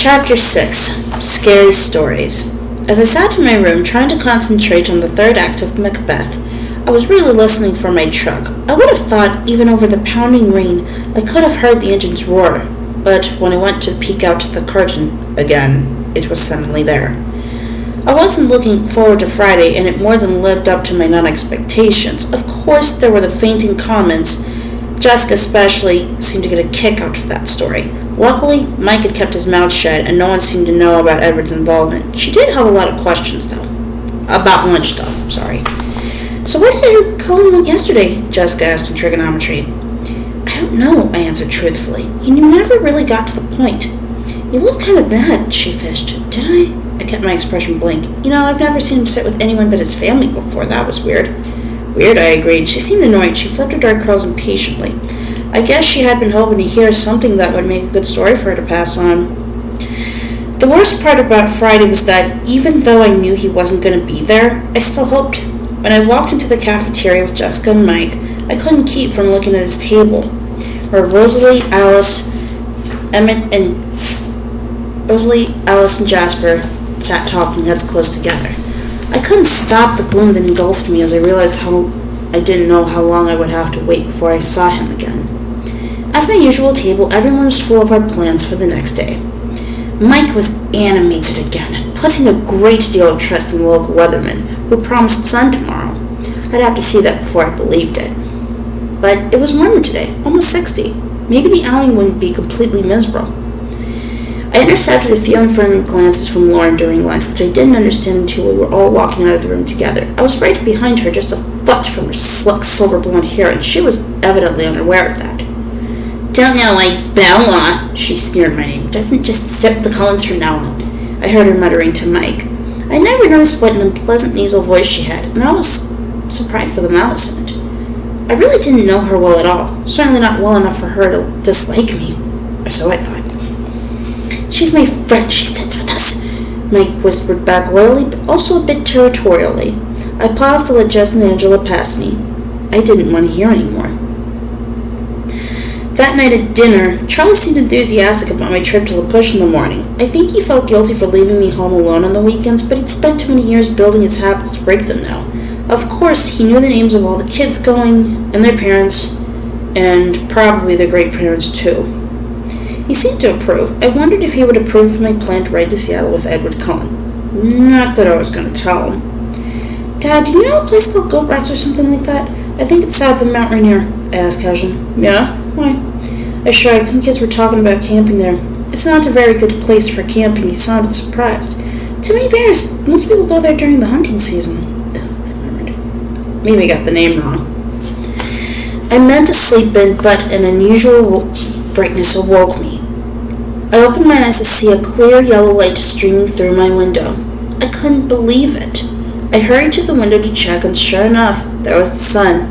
Chapter 6. Scary Stories. As I sat in my room trying to concentrate on the third act of Macbeth, I was really listening for my truck. I would have thought, even over the pounding rain, I could have heard the engine's roar, but when I went to peek out the curtain, again, it was suddenly there. I wasn't looking forward to Friday, and it more than lived up to my non-expectations. Of course, there were the fainting comments. Jessica especially seemed to get a kick out of that story. Luckily, Mike had kept his mouth shut, and no one seemed to know about Edward's involvement. She did have a lot of questions, though. About lunch, though. Sorry. So what did Edward Cullen yesterday? Jessica asked in trigonometry. I don't know, I answered truthfully. He never really got to the point. You look kind of mad, she fished. Did I? I kept my expression blank. I've never seen him sit with anyone but his family before. That was weird. Weird, I agreed. She seemed annoyed. She flipped her dark curls impatiently. I guess she had been hoping to hear something that would make a good story for her to pass on. The worst part about Friday was that, even though I knew he wasn't going to be there, I still hoped. When I walked into the cafeteria with Jessica and Mike, I couldn't keep from looking at his table, where Rosalie, Alice, and Jasper sat talking heads close together. I couldn't stop the gloom that engulfed me as I realized I didn't know how long I would have to wait before I saw him again. At my usual table, everyone was full of our plans for the next day. Mike was animated again, putting a great deal of trust in the local weatherman, who promised sun tomorrow. I'd have to see that before I believed it. But it was warmer today, almost 60. Maybe the outing wouldn't be completely miserable. I intercepted a few unfriendly glances from Lauren during lunch, which I didn't understand until we were all walking out of the room together. I was right behind her, just a foot from her slick silver blonde hair, and she was evidently unaware of that. Don't know like Bella, she sneered my name. Doesn't just sip the Collins from now on. I heard her muttering to Mike. I never noticed what an unpleasant nasal voice she had, and I was surprised by the malice in it. I really didn't know her well at all, certainly not well enough for her to dislike me, or so I thought. She's my friend, she sits with us, Mike whispered back loyally, but also a bit territorially. I paused to let Jess and Angela pass me. I didn't want to hear anymore. That night at dinner, Charlie seemed enthusiastic about my trip to La Push in the morning. I think he felt guilty for leaving me home alone on the weekends, but he'd spent too many years building his habits to break them now. Of course, he knew the names of all the kids going, and their parents, and probably their great-parents too. He seemed to approve. I wondered if he would approve of my plan to ride to Seattle with Edward Cullen. Not that I was going to tell him. Dad, do you know a place called Goat Rocks or something like that? I think it's south of Mount Rainier, I asked casually. Yeah? Why? I shrugged. Some kids were talking about camping there. It's not a very good place for camping. He sounded surprised. Too many bears. Most people go there during the hunting season. I murmured. Maybe I got the name wrong. I meant to sleep in, but an unusual brightness awoke me. I opened my eyes to see a clear yellow light streaming through my window. I couldn't believe it. I hurried to the window to check, and sure enough, there was the sun.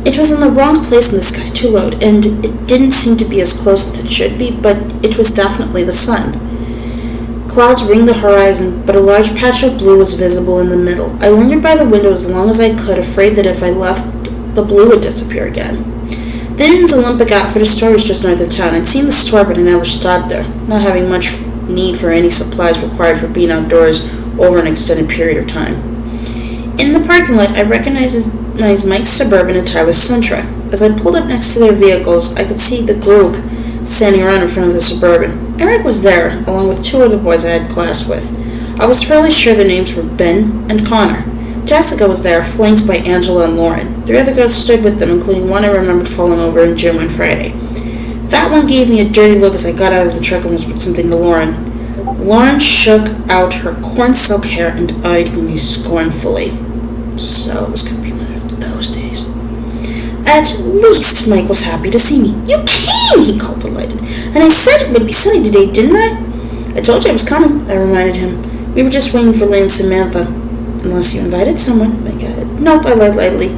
It was in the wrong place in the sky, too low, and it didn't seem to be as close as it should be, but it was definitely the sun. Clouds ringed the horizon, but a large patch of blue was visible in the middle. I lingered by the window as long as I could, afraid that if I left, the blue would disappear again. The Indian's Olympic outfitter store was just north of town. I'd seen the store, but I never stopped there, not having much need for any supplies required for being outdoors over an extended period of time. In the parking lot, I recognized Mike's Suburban and Tyler's Sentra. As I pulled up next to their vehicles, I could see the group standing around in front of the Suburban. Eric was there, along with two other boys I had class with. I was fairly sure their names were Ben and Connor. Jessica was there, flanked by Angela and Lauren. Three other girls stood with them, including one I remembered falling over in gym on Friday. That one gave me a dirty look as I got out of the truck and whispered something to Lauren. Lauren shook out her corn silk hair and eyed me scornfully. So it was going to be one of those days. At least Mike was happy to see me. You came, he called delighted. And I said it would be sunny today, didn't I? I told you I was coming, I reminded him. We were just waiting for Lynn and Samantha. Unless you invited someone, Mike added. Nope, I lied lightly.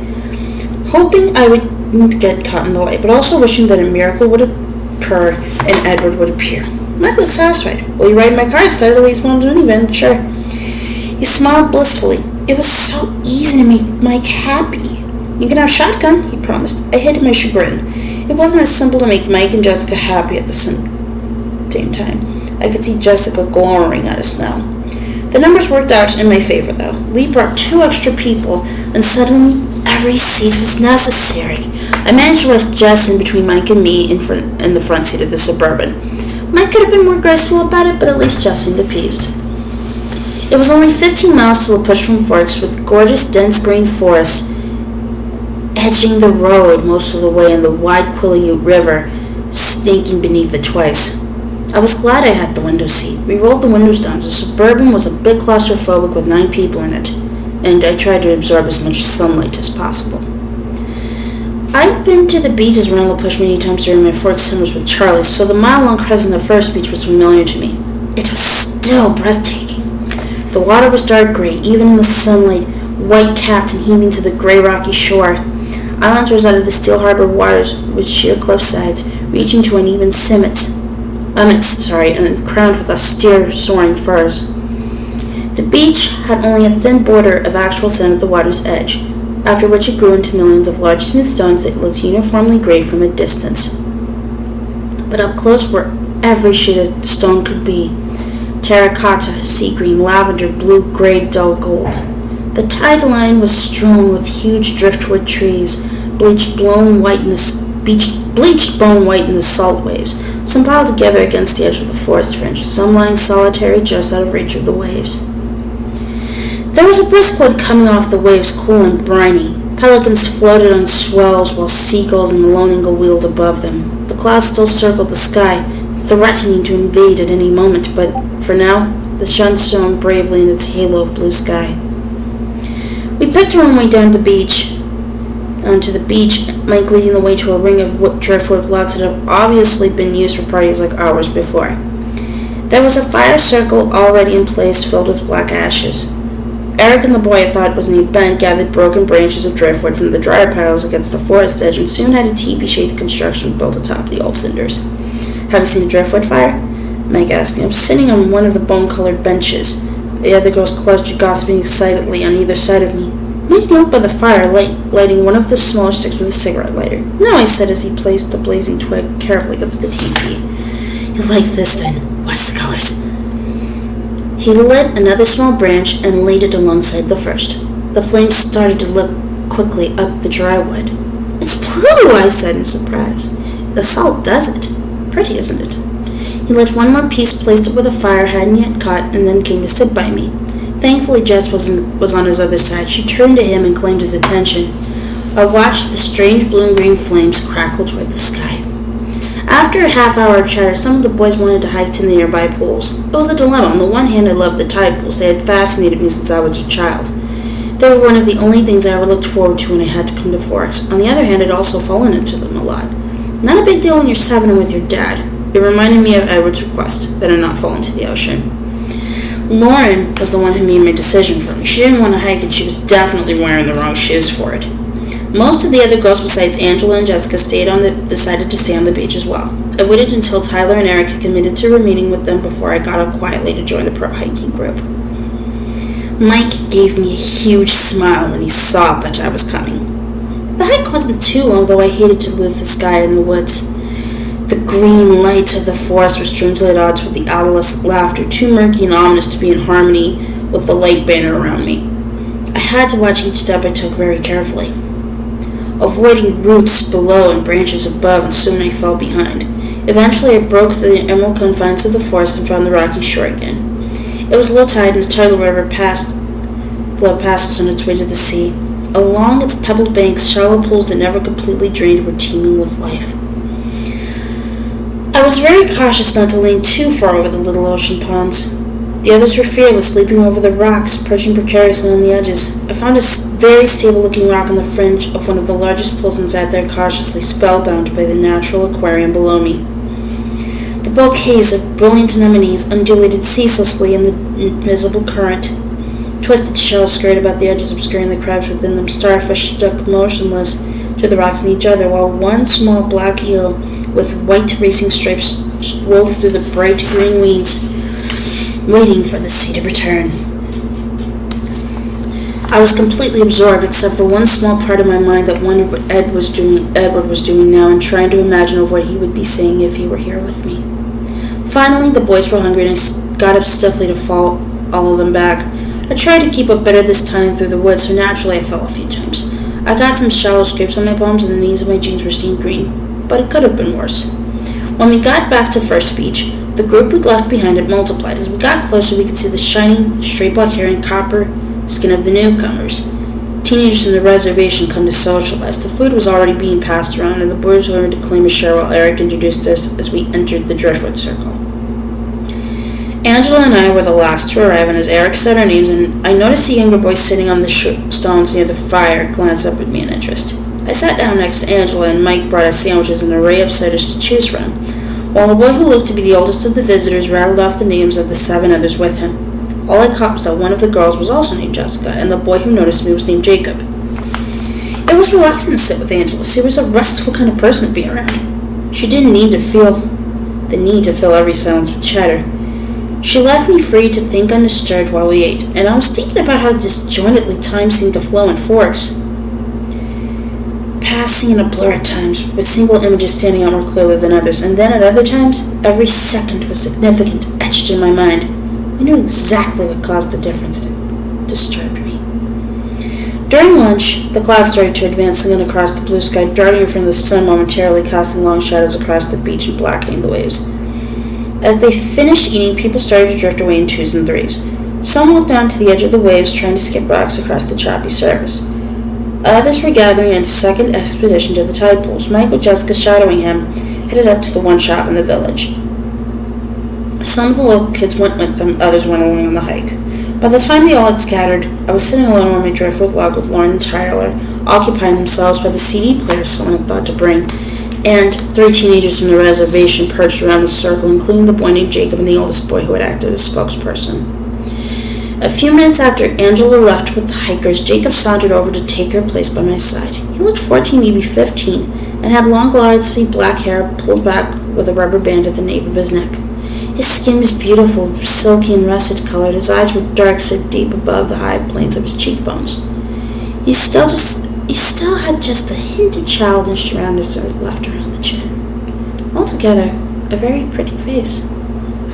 Hoping I wouldn't get caught in the light, but also wishing that a miracle would occur and Edward would appear. Mike looked satisfied. Will you ride in my car? It's Saturday, least one to an event. Sure. He smiled blissfully. It was so easy to make Mike happy. You can have shotgun, he promised. I hid my chagrin. It wasn't as simple to make Mike and Jessica happy at the same time. I could see Jessica glowering at us now. The numbers worked out in my favor, though. Lee brought 2 extra people, and suddenly every seat was necessary. I managed to rest Jess in between Mike and me in the front seat of the Suburban. Mike could have been more graceful about it, but at least Jess seemed appeased. It was only 15 miles to La Push from Forks, with gorgeous dense green forests edging the road most of the way and the wide Quileute River snaking beneath it twice. I was glad I had the window seat. We rolled the windows down. The Suburban was a bit claustrophobic with 9 people in it, and I tried to absorb as much sunlight as possible. I'd been to the beaches around La Push many times during my Forks summers with Charlie, so the mile-long crescent of First Beach was familiar to me. It was still breathtaking. The water was dark gray, even in the sunlight, white-capped and heaving to the gray rocky shore. Islands rose out of the steel harbor waters with sheer cliff sides, reaching to uneven summits, and crowned with austere, soaring firs. The beach had only a thin border of actual sand at the water's edge, after which it grew into millions of large smooth stones that looked uniformly gray from a distance. But up close were every shade of stone could be: terracotta, sea green, lavender, blue, gray, dull gold. The tide line was strewn with huge driftwood trees, bleached bone white in the salt waves, some piled together against the edge of the forest fringe, some lying solitary just out of reach of the waves. There was a brisk wind coming off the waves, cool and briny. Pelicans floated on swells while seagulls and lone eagle wheeled above them. The clouds still circled the sky, threatening to invade at any moment, but for now, the sun shone bravely in its halo of blue sky. We picked our own way down to the beach, Mike leading the way to a ring of driftwood logs that had obviously been used for parties like ours before. There was a fire circle already in place filled with black ashes. Eric and the boy I thought was named Ben gathered broken branches of driftwood from the dryer piles against the forest edge and soon had a teepee-shaped construction built atop the old cinders. "Have you seen a driftwood fire?" Mike asked me. I was sitting on one of the bone-colored benches. The other girls clustered, gossiping excitedly on either side of me. Mike knelt by the fire, lighting one of the smaller sticks with a cigarette lighter. "No," I said as he placed the blazing twig carefully against the teepee. "You like this, then? Watch the colors." He lit another small branch and laid it alongside the first. The flames started to look quickly up the dry wood. "It's blue," I said in surprise. "The salt does it. Pretty, isn't it?" He lit one more piece, placed it where the fire hadn't yet caught, and then came to sit by me. Thankfully, Jess was on his other side. She turned to him and claimed his attention. I watched the strange blue and green flames crackle toward the sky. After a half-hour of chatter, some of the boys wanted to hike to the nearby pools. It was a dilemma. On the one hand, I loved the tide pools. They had fascinated me since I was a child. They were one of the only things I ever looked forward to when I had to come to Forks. On the other hand, I'd also fallen into them a lot. Not a big deal when you're 7 and with your dad. It reminded me of Edward's request that I not fall into the ocean. Lauren was the one who made my decision for me. She didn't want to hike, and she was definitely wearing the wrong shoes for it. Most of the other girls besides Angela and Jessica decided to stay on the beach as well. I waited until Tyler and Eric had committed to remaining with them before I got up quietly to join the pro hiking group. Mike gave me a huge smile when he saw that I was coming. The hike wasn't too long, though I hated to lose the sky in the woods. The green lights of the forest were strangely at odds with the owl's laughter, too murky and ominous to be in harmony with the lake banner around me. I had to watch each step I took very carefully, avoiding roots below and branches above, and soon I fell behind. Eventually I broke the emerald confines of the forest and found the rocky shore again. It was low tide, and the tidal river flowed past us on its way to the sea. Along its pebbled banks, shallow pools that never completely drained were teeming with life. I was very cautious not to lean too far over the little ocean ponds. The others were fearless, leaping over the rocks, perching precariously on the edges. I found a very stable-looking rock on the fringe of one of the largest pools and sat there cautiously, spellbound by the natural aquarium below me. The bouquets of brilliant anemones undulated ceaselessly in the invisible current. Twisted shells scurried about the edges, obscuring the crabs within them. Starfish stuck motionless to the rocks and each other, while one small black eel with white racing stripes wove through the bright green weeds, waiting for the sea to return. I was completely absorbed, except for one small part of my mind that wondered what Edward was doing now, and trying to imagine of what he would be saying if he were here with me. Finally, the boys were hungry, and I got up stiffly to follow them back. I tried to keep up better this time through the woods, so naturally I fell a few times. I got some shallow scrapes on my palms, and the knees of my jeans were stained green, but it could have been worse. When we got back to First Beach, the group we'd left behind had multiplied. As we got closer, we could see the shining, straight black hair and copper skin of the newcomers. Teenagers from the reservation come to socialize. The food was already being passed around, and the boys learned to claim a share while Eric introduced us as we entered the Driftwood Circle. Angela and I were the last to arrive, and as Eric said our names, and I noticed the younger boy sitting on the stones near the fire glance up at me in interest. I sat down next to Angela, and Mike brought us sandwiches and an array of ciders to choose from, while the boy who looked to be the oldest of the visitors rattled off the names of the 7 others with him. All I caught was that one of the girls was also named Jessica, and the boy who noticed me was named Jacob. It was relaxing to sit with Angela. She was a restful kind of person to be around. She didn't need to feel the need to fill every silence with chatter. She left me free to think undisturbed while we ate, and I was thinking about how disjointedly time seemed to flow in forks, passing in a blur at times, with single images standing out more clearly than others, and then at other times, every second was significant, etched in my mind. I knew exactly what caused the difference, and it disturbed me. During lunch, the clouds started to advance, singing across the blue sky, darting in front of the sun momentarily, casting long shadows across the beach and blackening the waves. As they finished eating, people started to drift away in 2s and 3s. Some walked down to the edge of the waves, trying to skip rocks across the choppy surface. Others were gathering in a second expedition to the tide pools. Mike, with Jessica shadowing him, headed up to the one shop in the village. Some of the local kids went with them, others went along on the hike. By the time they all had scattered, I was sitting alone on my driftwood log with Lauren and Tyler, occupying themselves by the CD player someone had thought to bring, and 3 teenagers from the reservation perched around the circle, including the boy named Jacob and the oldest boy who had acted as spokesperson. A few minutes after Angela left with the hikers, Jacob sauntered over to take her place by my side. He looked 14, maybe 15, and had long, glossy black hair pulled back with a rubber band at the nape of his neck. His skin was beautiful, silky and russet-colored. His eyes were dark, so deep above the high planes of his cheekbones. He still had just a hint of childish roundness left around the chin. Altogether, a very pretty face.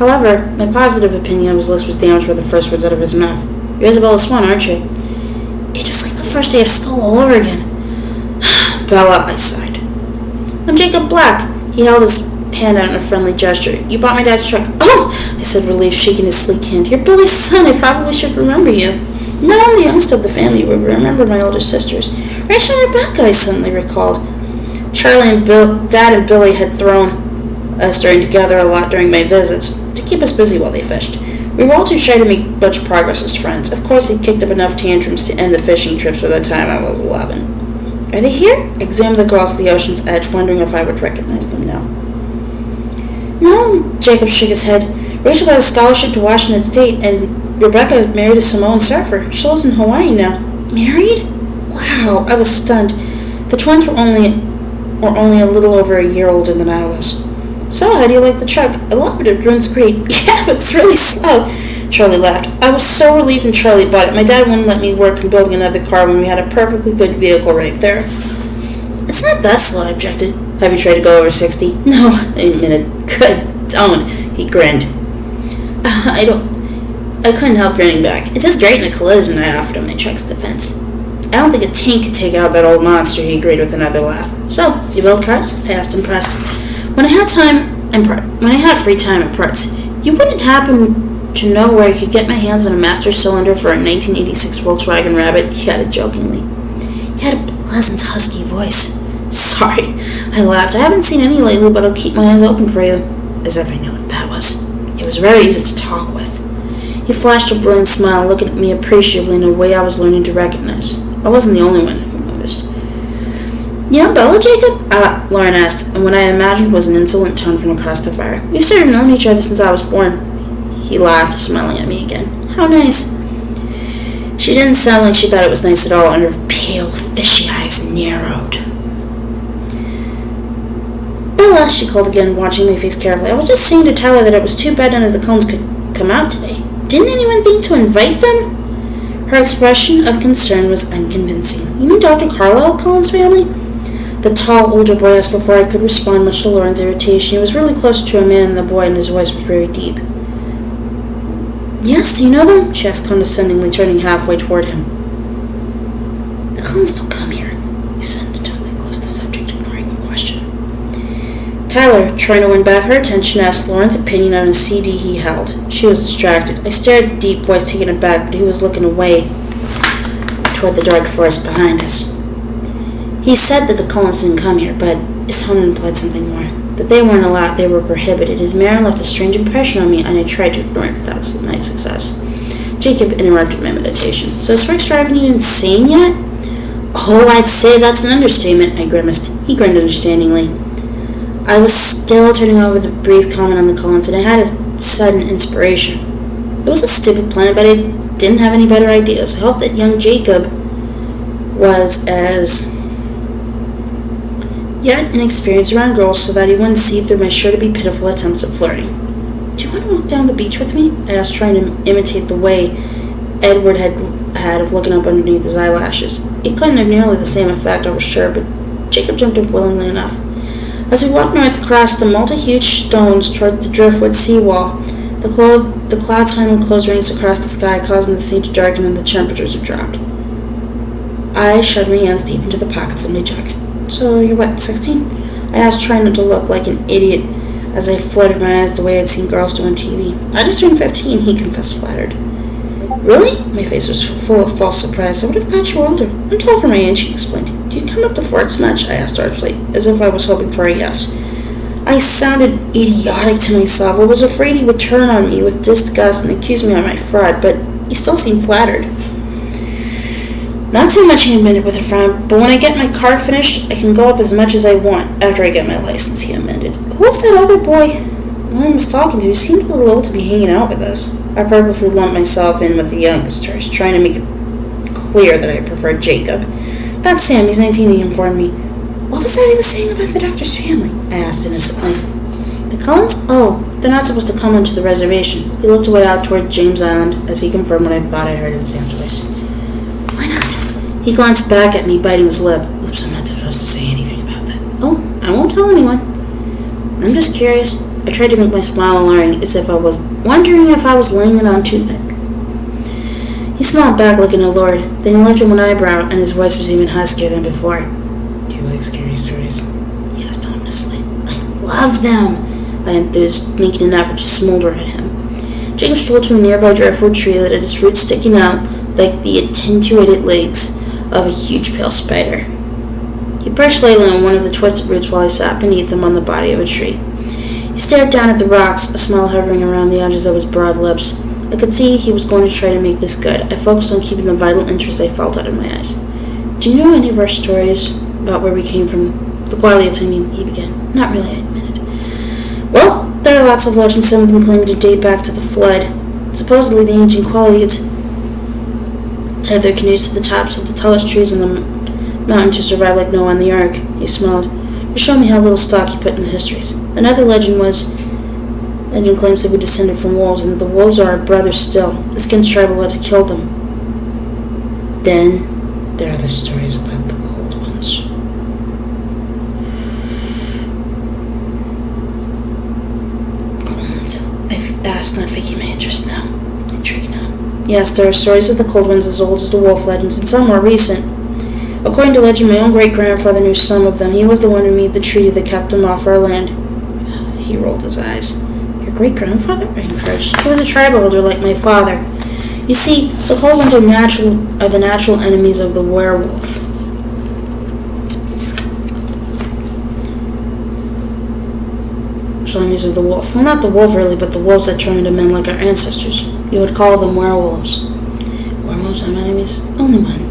However, my positive opinion of his looks was damaged by the first words out of his mouth. "You're Isabella Swan, aren't you?" It was like the first day of school all over again. "Bella," I sighed. "I'm Jacob Black." He held his hand out in a friendly gesture. "You bought my dad's truck." "Oh!" I said, relieved, shaking his sleek hand. "You're Billy's son. I probably should remember you." "No, I'm the youngest of the family. We remember my older sisters." "Rachel and Rebecca," I suddenly recalled. Charlie and Dad and Billy had thrown us together a lot during my visits, to keep us busy while they fished. We were all too shy to make much progress as friends. Of course, he'd kicked up enough tantrums to end the fishing trips by the time I was 11. "Are they here?" I examined the girls at the ocean's edge, wondering if I would recognize them now. "No," Jacob shook his head. "Rachel got a scholarship to Washington State, and Rebecca married a Samoan surfer. She lives in Hawaii now." "Married?" Wow, I was stunned. The twins were only a little over a year older than I was. "So, how do you like the truck?" "I love it. It runs great." "Yeah, but it's really slow." Charlie laughed. I was so relieved when Charlie bought it. My dad wouldn't let me work on building another car when we had a perfectly good vehicle right there. "It's not that slow," I objected. "Have you tried to go over 60? "No," I admitted. "Good, don't." He grinned. I couldn't help grinning back. "It does great in a collision," I offered him my truck's defense. "I don't think a tank could take out that old monster," he agreed with another laugh. "So, you build cars?" I asked, impressed. When I had free time at parts, you wouldn't happen to know where I could get my hands on a master cylinder for a 1986 Volkswagen Rabbit? He added jokingly. He had a pleasant, husky voice. "Sorry," I laughed. "I haven't seen any lately, but I'll keep my eyes open for you." As if I knew what that was. It was very easy to talk with. He flashed a brilliant smile, looking at me appreciatively in a way I was learning to recognize. I wasn't the only one who noticed. "You know Bella, Jacob?" Lauren asked, and what I imagined was an insolent tone from across the fire. "We've sort of known each other since I was born." He laughed, smiling at me again. "How nice." She didn't sound like she thought it was nice at all, and her pale, fishy eyes narrowed. "Bella," she called again, watching my face carefully. "I was just saying to Tyler that it was too bad none of the Cones could come out today. Didn't anyone think to invite them?" Her expression of concern was unconvincing. "You mean Dr. Carlisle Cohen's family?" the tall, older boy asked before I could respond, much to Lauren's irritation. He was really closer to a man than the boy, and his voice was very deep. Yes, you know them? She asked condescendingly, turning halfway toward him. The Cullens don't come here, he said in a tone that closed the subject, ignoring the question. Tyler, trying to win back her attention, asked Lauren's opinion on a CD he held. She was distracted. I stared at the deep voice, taken aback, but he was looking away toward the dark forest behind us. He said that the Cullens didn't come here, but his tone implied something more. That they weren't allowed, they were prohibited. His manner left a strange impression on me, and I tried to ignore it without my success. Jacob interrupted my meditation. So is Rick's driving you insane yet? Oh, I'd say that's an understatement, I grimaced. He grinned understandingly. I was still turning over the brief comment on the Cullens, and I had a sudden inspiration. It was a stupid plan, but I didn't have any better ideas. I hoped that young Jacob was as yet inexperienced around girls so that he wouldn't see through my sure-to-be pitiful attempts at flirting. Do you want to walk down the beach with me? I asked, trying to imitate the way Edward had of looking up underneath his eyelashes. It couldn't have nearly the same effect, I was sure, but Jacob jumped up willingly enough. As we walked north across the multi-huge stones toward the driftwood seawall, the clouds finally closed rings across the sky, causing the sea to darken and the temperatures had dropped. I shoved my hands deep into the pockets of my jacket. So you're what, 16? I asked, trying not to look like an idiot as I fluttered my eyes the way I'd seen girls do on TV. I just turned 15, he confessed, flattered. Really? My face was full of false surprise. I would have thought you were older. I'm tall for my age, he explained. Do you come up to forks much? I asked archly, as if I was hoping for a yes. I sounded idiotic to myself. I was afraid he would turn on me with disgust and accuse me of my fraud, but he still seemed flattered. Not too much, he admitted with a frown, but when I get my car finished, I can go up as much as I want after I get my license, he amended. Who was that other boy Lauren was talking to? He seemed a little old to be hanging out with us. I purposely lumped myself in with the youngsters, trying to make it clear that I preferred Jacob. That's Sam, he's 19, he informed me. What was that he was saying about the doctor's family? I asked innocently. The Cullens? Oh, they're not supposed to come onto the reservation. He looked away out toward James Island as he confirmed what I thought I heard in Sam's voice. Why not? He glanced back at me, biting his lip. Oops, I'm not supposed to say anything about that. Oh, I won't tell anyone. I'm just curious. I tried to make my smile alluring, as if I was wondering if I was laying it on too thick. He smiled back, looking allured. Then he lifted one eyebrow, and his voice was even huskier than before. Do you like scary stories? He asked ominously. I love them, I enthused, making an effort to smolder at him. Jacob strolled to a nearby driftwood tree that had its roots sticking out like the attenuated legs of a huge pale spider. He perched lightly on one of the twisted roots while I sat beneath him on the body of a tree. He stared down at the rocks, a smile hovering around the edges of his broad lips. I could see he was going to try to make this good. I focused on keeping the vital interest I felt out of my eyes. Do you know any of our stories about where we came from? The Quiliots, I mean, he began. Not really, I admitted. Well, there are lots of legends, some of them claiming to date back to the flood. Supposedly the ancient Quiliots tied their canoes to the tops of the tallest trees in the mountain to survive like Noah on the Ark. He smiled. You showed me how little stock you put in the histories. Another legend claims that we descended from wolves, and that the wolves are our brothers still. The Skins tribe allowed to kill them. Then there are the stories about the cold ones. Cold ones? I asked, not faking my interest now. Intrigue now. Yes, there are stories of the cold ones as old as the wolf legends, and some more recent. According to legend, my own great-grandfather knew some of them. He was the one who made the treaty that kept him off our land. He rolled his eyes. Your great-grandfather? I encouraged. He was a tribal elder like my father. You see, the cold ones are the natural enemies of the werewolf. Enemies of the wolf. Well, not the wolf really, but the wolves that turn into men like our ancestors. You would call them werewolves. Werewolves have enemies? Only one.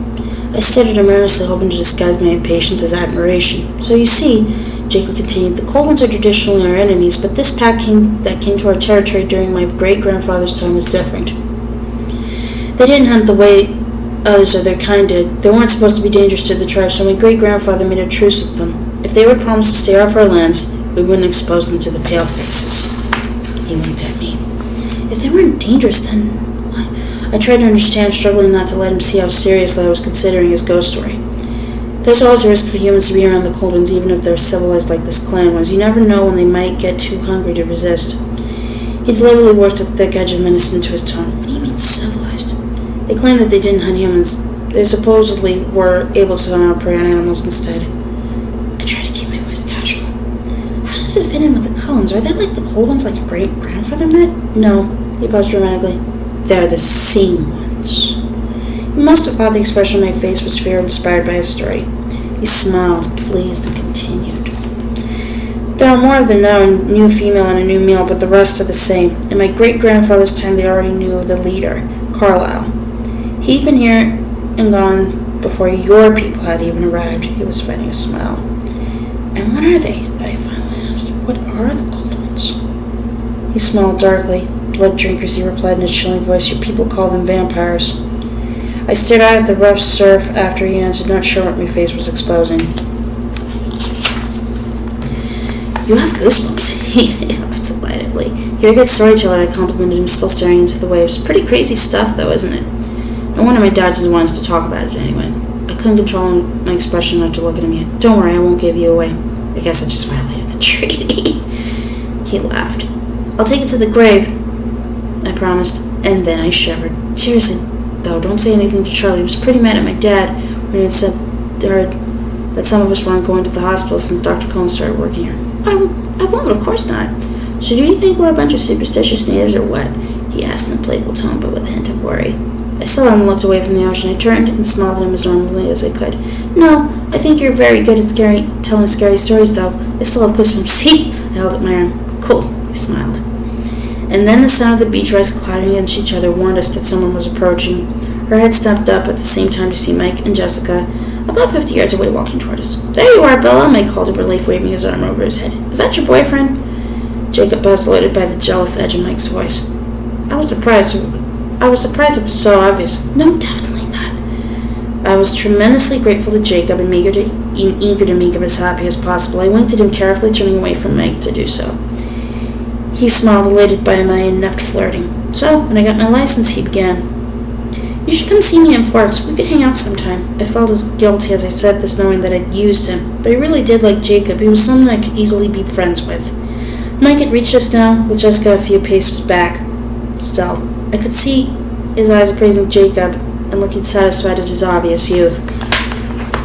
I stared at him earnestly, hoping to disguise my impatience as admiration. So you see, Jacob continued, the cold ones are traditionally our enemies, but this pack that came to our territory during my great-grandfather's time was different. They didn't hunt the way others of their kind did. They weren't supposed to be dangerous to the tribe, so my great-grandfather made a truce with them. If they would promise to stay off our lands, we wouldn't expose them to the pale faces. He winked at me. If they weren't dangerous, then what? I tried to understand, struggling not to let him see how seriously I was considering his ghost story. There's always a risk for humans to be around the cold ones, even if they're civilized like this clan was. You never know when they might get too hungry to resist. He deliberately worked a thick edge of menace into his tone. What do you mean civilized? They claim that they didn't hunt humans. They supposedly were able to somehow prey on animals instead. I try to keep my voice casual. How does it fit in with the Cullens? Are they like the cold ones like your great-grandfather met? No, he paused dramatically. They're the same ones. He must have thought the expression on my face was fear inspired by his story. He smiled, pleased, and continued. There are more of them now, a new female and a new male, but the rest are the same. In my great-grandfather's time, they already knew of the leader, Carlisle. He'd been here and gone before your people had even arrived. He was fighting a smile. And what are they? I finally asked. What are the cold ones? He smiled darkly. Blood drinkers, he replied in a chilling voice. Your people call them vampires. I stared out at the rough surf after he answered, not sure what my face was exposing. You have goosebumps. He laughed delightedly. You're a good storyteller, I complimented him, still staring into the waves. Pretty crazy stuff, though, isn't it? No wonder my dad didn't want us to talk about it to anyone. I couldn't control my expression not to look at him yet. Don't worry, I won't give you away. I guess I just violated the treaty. He laughed. I'll take it to the grave, I promised, and then I shivered. Seriously, though, don't say anything to Charlie. He was pretty mad at my dad when he had said that some of us weren't going to the hospital since Dr. Cullen started working here. I won't, of course not. So do you think we're a bunch of superstitious natives or what? He asked in a playful tone, but with a hint of worry. I still hadn't looked away from the ocean. I turned and smiled at him as normally as I could. No, I think you're very good at telling scary stories, though. I still have goosebumps. See? I held up my arm. Cool, he smiled. And then the sound of the beach rays clattering against each other warned us that someone was approaching. Her head stepped up at the same time to see Mike and Jessica, about 50 yards away, walking toward us. There you are, Bella, Mike called in relief, waving his arm over his head. Is that your boyfriend? Jacob buzzed, loaded by the jealous edge of Mike's voice. I was surprised it was so obvious. No, definitely not. I was tremendously grateful to Jacob and eager to make him as happy as possible. I winked at him carefully, turning away from Mike to do so. He smiled, elated by my inept flirting. So, when I got my license, he began. You should come see me in Forks. We could hang out sometime. I felt as guilty as I said this, knowing that I'd used him, but I really did like Jacob. He was someone I could easily be friends with. Mike had reached us now, with Jessica a few paces back. Still, I could see his eyes appraising Jacob and looking satisfied at his obvious youth.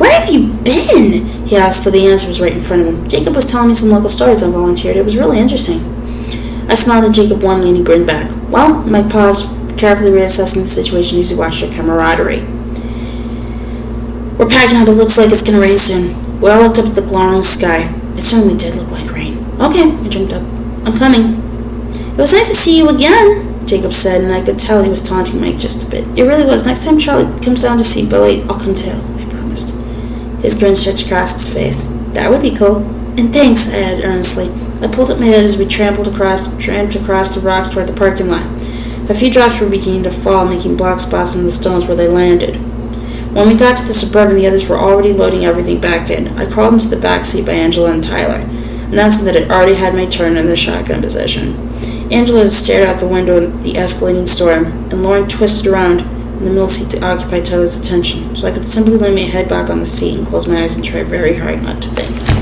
Where have you been? He asked, so the answer was right in front of him. Jacob was telling me some local stories I volunteered. It was really interesting. I smiled at Jacob warmly and he grinned back. Well, Mike paused, carefully reassessing the situation as he watched our camaraderie. We're packing up. It looks like it's going to rain soon. We all looked up at the glowing sky. It certainly did look like rain. Okay, I jumped up. I'm coming. It was nice to see you again, Jacob said, and I could tell he was taunting Mike just a bit. It really was. Next time Charlie comes down to see Billy, I'll come too, I promised. His grin stretched across his face. That would be cool. And thanks, I added earnestly. I pulled up my head as we tramped across the rocks toward the parking lot. A few drops were beginning to fall, making black spots on the stones where they landed. When we got to the Suburban, the others were already loading everything back in. I crawled into the back seat by Angela and Tyler, announcing that I'd already had my turn in the shotgun position. Angela stared out the window at the escalating storm, and Lauren twisted around in the middle seat to occupy Tyler's attention, so I could simply lay my head back on the seat and close my eyes and try very hard not to think.